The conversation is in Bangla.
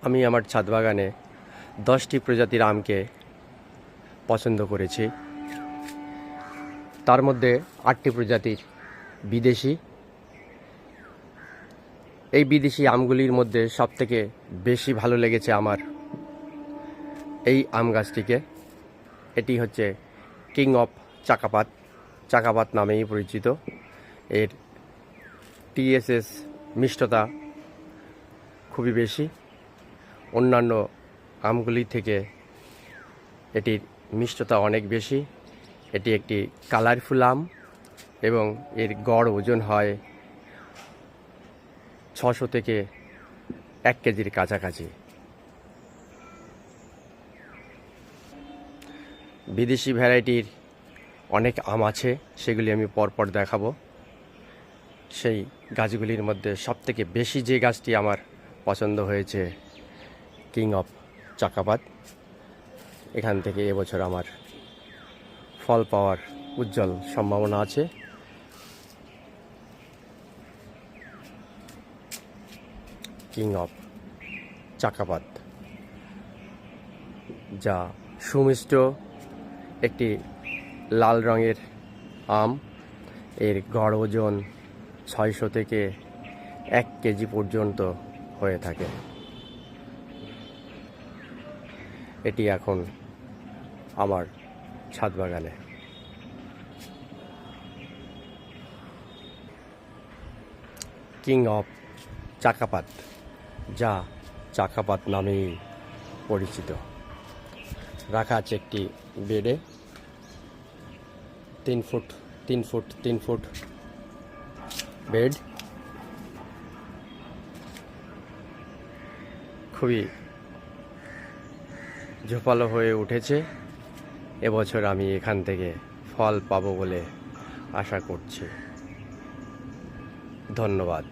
আমি আমার ছাদ বাগানে 10টি প্রজাতির আমকে পছন্দ করেছি। তার মধ্যে 8টি প্রজাতির বিদেশি। এই বিদেশি আমগুলির মধ্যে সবথেকে বেশি ভালো লেগেছে আমার এই আম গাছটিকে। এটি হচ্ছে কিং অফ চাকাপাত, চাকাপাত নামেই পরিচিত। এর টিএসএস মিষ্টতা খুবই বেশি। অন্যান্য আমগুলি থেকে এটির মিষ্টতা অনেক বেশি। এটি একটি কালারফুল আম এবং এর গড় ওজন হয় 600 থেকে 1 কেজির কাছাকাছি। বিদেশি ভ্যারাইটির অনেক আম আছে, সেগুলি আমি পরপর দেখাবো। সেই গাছগুলির মধ্যে সবথেকে বেশি যে গাছটি আমার পছন্দ হয়েছে কিং অফ চাকাপাত। এখান থেকে এবছর আমার ফল পাওয়ার উজ্জ্বল সম্ভাবনা আছে। কিং অফ চাকাপাত, যা সুমিষ্ট একটি লাল রঙের আম। এর গড় ওজন 600 থেকে 1 কেজি পর্যন্ত হয়ে থাকে। এটি এখন আমার ছাদ বাগানে। কিং অফ চাকাপাত, যা চাকাপাত নামেই পরিচিত, রাখা আছে একটি বেডে। 3 ফুট 3 ফুট 3 ফুট বেড। খুবই ঝোপালো হয়ে উঠেছে। এবছর আমি এখান থেকে ফল পাবো বলে আশা করছি। ধন্যবাদ।